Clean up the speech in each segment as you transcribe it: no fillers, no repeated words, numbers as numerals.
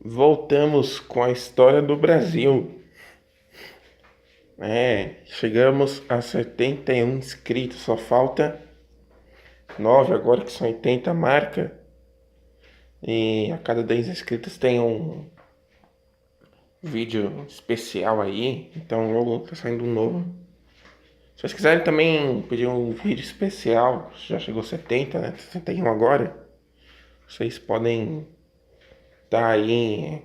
Voltamos com a história do Brasil. Chegamos a 71 inscritos, só falta 9 agora que são 80 marca. E a cada 10 inscritos tem um vídeo especial aí, então logo tá saindo um novo. Se vocês quiserem também pedir um vídeo especial, já chegou 70, né? 61 agora. Vocês podem estar aí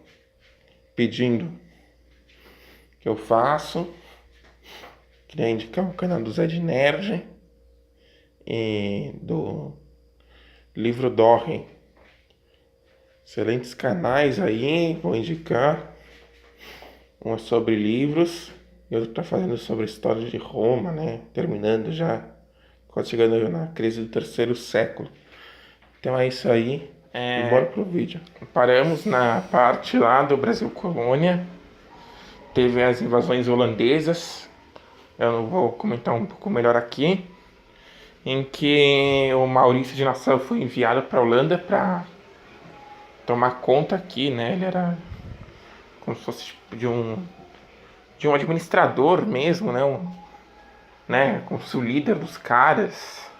pedindo que eu faço. Queria indicar o canal do Zé de Nerd e do Livro Dorre. Excelentes canais aí, vou indicar. Um é sobre livros e outro tá fazendo sobre a história de Roma, né? Terminando já, quase chegando na crise do terceiro século. Então é isso aí. E bora pro vídeo. Paramos na parte lá do Brasil Colônia. Teve as invasões holandesas. Eu não vou comentar um pouco melhor aqui. Em que o Maurício de Nassau foi enviado para a Holanda para tomar conta aqui, né? Ele era como se fosse tipo de um administrador mesmo, né? Como se o líder dos caras,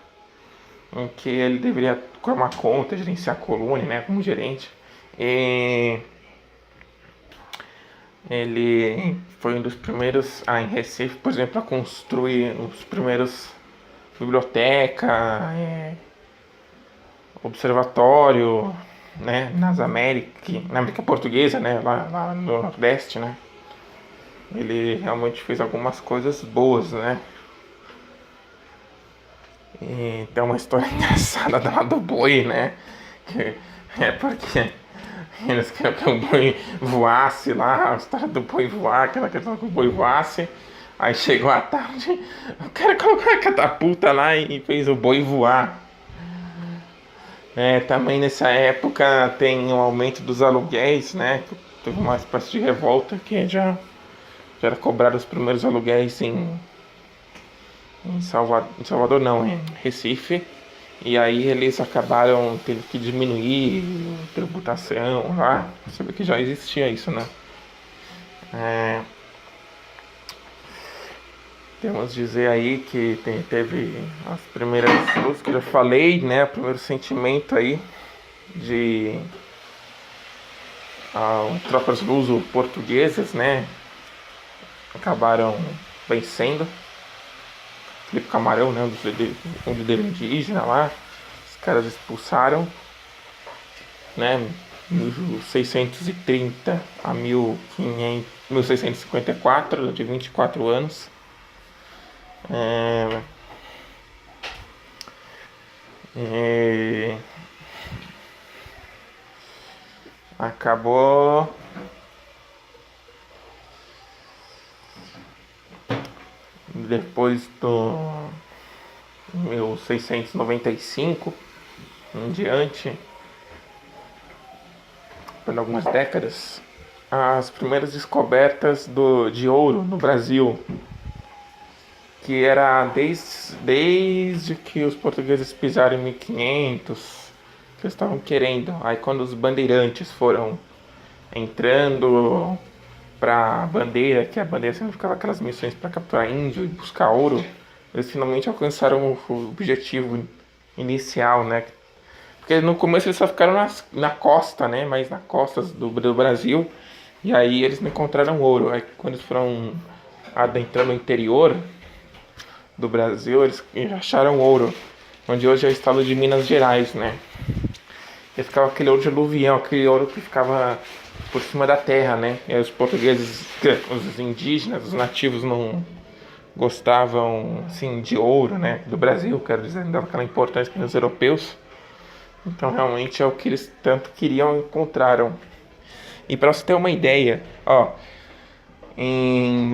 em que ele deveria tomar conta, gerenciar a colônia, né? Como gerente. E ele foi um dos primeiros em Recife, por exemplo, a construir os primeiros biblioteca, observatório, né, na América Portuguesa, né, lá no Nordeste, né. Ele realmente fez algumas coisas boas, né. E tem uma história engraçada lá do boi, né, porque eles queriam que o boi voasse lá, a história do boi voar, aquela questão que o boi voasse. Aí chegou a tarde, o cara colocou a catapulta lá e fez o boi voar. Também nessa época tem um aumento dos aluguéis, né? Teve uma espécie de revolta que já era cobrado os primeiros aluguéis em Salvador não, em Recife. E aí eles acabaram tendo que diminuir a tributação lá. Você vê que já existia isso, né? Temos dizer aí que teve as primeiras coisas que eu já falei, né? O primeiro sentimento aí de tropas luso-portuguesas, né? Acabaram vencendo. Felipe Camarão, né? Um líder indígena lá. Os caras expulsaram, né? 1630 a 1654, de 24 anos. Acabou depois do 1695 em diante, por algumas décadas, as primeiras descobertas de ouro no Brasil, que era desde que os portugueses pisaram em 1500, que eles estavam querendo. Aí quando os bandeirantes foram entrando para a bandeira, que a bandeira significava aquelas missões para capturar índio e buscar ouro, eles finalmente alcançaram o objetivo inicial, né? Porque no começo eles só ficaram na costa, né? Mas na costa do Brasil. E aí eles não encontraram ouro. Aí quando eles foram adentrando o interior do Brasil, eles acharam ouro. Onde hoje é o estado de Minas Gerais, né? E ficava aquele ouro de aluvião, aquele ouro que ficava por cima da terra, né? E aí os portugueses, os indígenas, os nativos não gostavam, assim, de ouro, né? Do Brasil, quero dizer, não dava aquela importância para os europeus. Então realmente é o que eles tanto queriam e encontraram. E para você ter uma ideia, em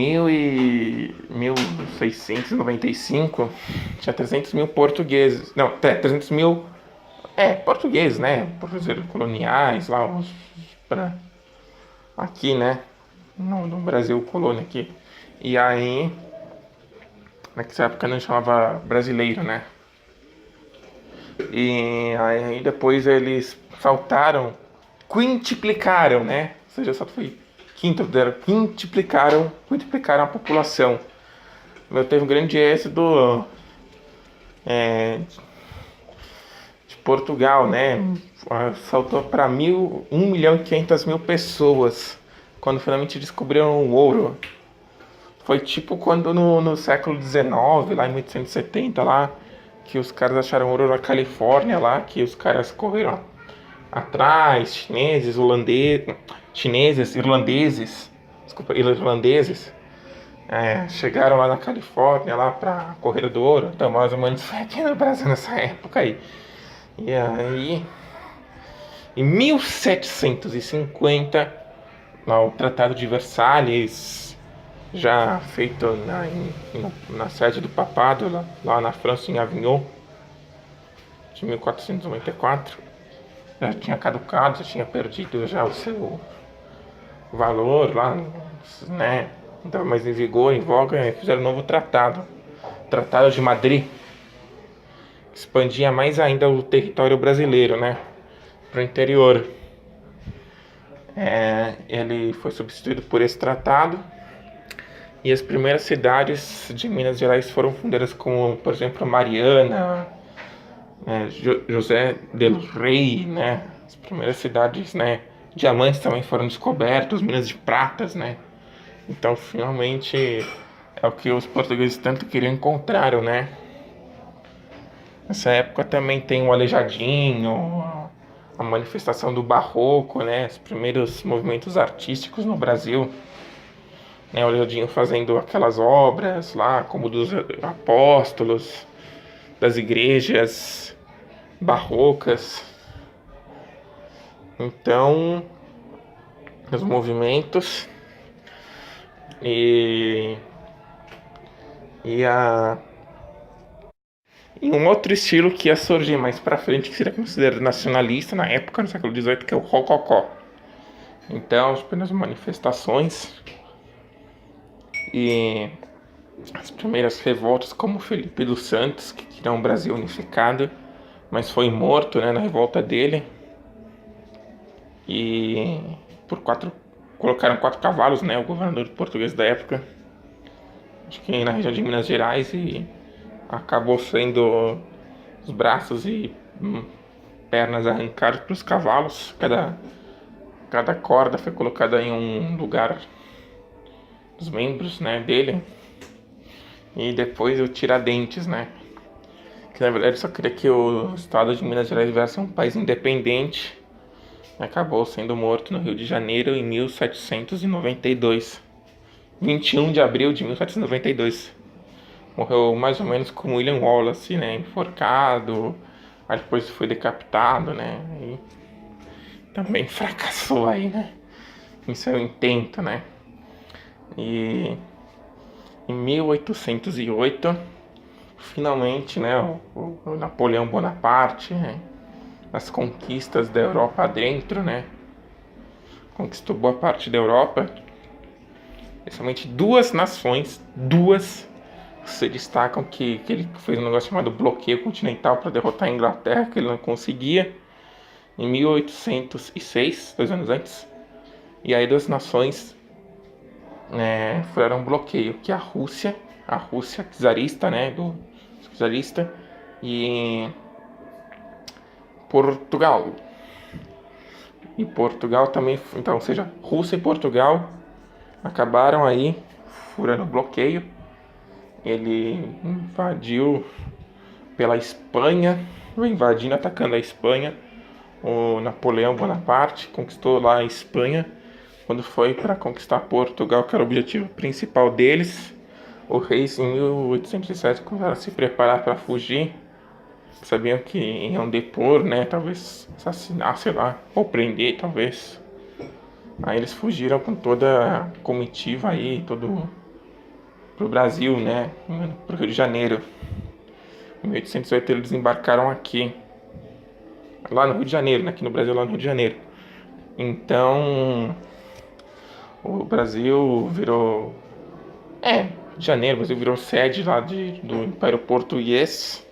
1695 tinha 300 mil portugueses. Não, 300 mil portugueses, né? Portugueses coloniais lá, aqui, né? No Brasil, colônia aqui. E aí, naquela época não chamava brasileiro, né? E aí depois eles faltaram quintuplicaram, né? Ou seja, só foi quintuplicaram a população. Teve um grande êxodo de Portugal, né? Saltou para 1.500.000 pessoas quando finalmente descobriram o ouro. Foi tipo quando no século XIX, lá em 1870, lá, que os caras acharam ouro na Califórnia, lá, que os caras correram atrás, irlandeses, chegaram lá na Califórnia, lá pra Correio do Ouro. Então, mais ou menos foi aqui no Brasil nessa época aí. E aí, em 1750, lá, o Tratado de Versalhes, já feito na sede do papado, lá na França, em Avignon, de 1494, já tinha caducado, já tinha perdido já o seu valor lá, né? Não estava mais em vigor, em voga, fizeram um novo tratado, Tratado de Madrid, expandia mais ainda o território brasileiro, né, para o interior. Ele foi substituído por esse tratado e as primeiras cidades de Minas Gerais foram fundadas como, por exemplo, Mariana, José del Rei, né, as primeiras cidades, né, diamantes também foram descobertos, minas de pratas, né. Então, finalmente, é o que os portugueses tanto queriam encontraram, né. Nessa época também tem o Aleijadinho, a manifestação do Barroco, né, os primeiros movimentos artísticos no Brasil, né, o Aleijadinho fazendo aquelas obras lá, como dos apóstolos, das igrejas barrocas. Então, os movimentos e um outro estilo que ia surgir mais pra frente, que seria considerado nacionalista na época, no século XVIII, que é o Rococó. Então, as primeiras manifestações e as primeiras revoltas, como Felipe dos Santos, que queria um Brasil unificado, mas foi morto, né, na revolta dele. E colocaram 4 cavalos, né, o governador português da época, acho que na região de Minas Gerais, e acabou sendo os braços e pernas arrancados pelos cavalos. Cada corda foi colocada em um lugar dos membros, né, dele. E depois o Tiradentes, né, que na verdade só queria que o estado de Minas Gerais viesse um país independente. Acabou sendo morto no Rio de Janeiro em 1792. 21 de abril de 1792. Morreu mais ou menos como William Wallace, né? Enforcado. Aí depois foi decapitado, né? E também fracassou aí, né? Em seu intento, né? E em 1808, finalmente, né? O Napoleão Bonaparte, né, as conquistas da Europa adentro, né? Conquistou boa parte da Europa. Principalmente duas nações, se destacam que ele fez um negócio chamado bloqueio continental para derrotar a Inglaterra, que ele não conseguia, em 1806, 2 anos antes. E aí 2 nações fizeram um bloqueio, que é a Rússia czarista, né, do czarista, e Portugal. E Portugal também, então, ou seja, Rússia e Portugal acabaram aí furando o bloqueio. Ele invadiu pela Espanha, invadindo, atacando a Espanha. O Napoleão Bonaparte conquistou lá a Espanha. Quando foi para conquistar Portugal, que era o objetivo principal deles, os reis em 1807 começaram a se preparar para fugir. Sabiam que iam depor, né? Talvez assassinar, sei lá, ou prender, talvez. Aí eles fugiram com toda a comitiva aí, todo pro Brasil, né? Pro Rio de Janeiro. Em 1808 eles desembarcaram aqui, lá no Rio de Janeiro, né? Aqui no Brasil, lá no Rio de Janeiro. Então, o Brasil virou... Rio de Janeiro, o Brasil virou sede lá do Império Português.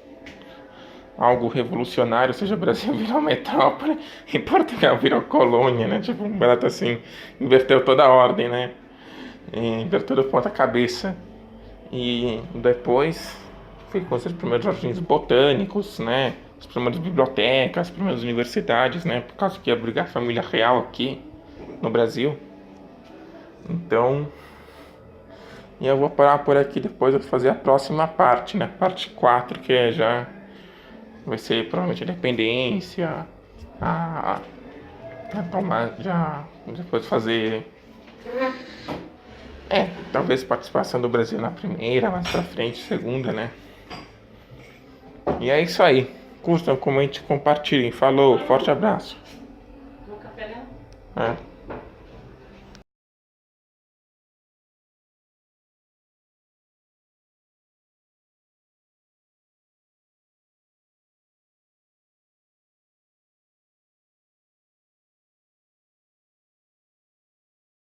algo revolucionário, ou seja, o Brasil virou metrópole e Portugal virou colônia, né? Tipo, um barato assim, inverteu toda a ordem, né? E inverteu de ponta cabeça. E depois ficou os primeiros jardins botânicos, né? As primeiras bibliotecas, as primeiras universidades, né? Por causa que ia abrigar a família real aqui no Brasil. Então, e eu vou parar por aqui, depois eu vou fazer a próxima parte, né? Parte 4, que é já vai ser provavelmente a independência, a tomar já depois fazer talvez participação do Brasil na primeira, mais pra frente, segunda, né? E é isso aí. Curtam, comentem, compartilhem. Falou, forte abraço. No café, né? É.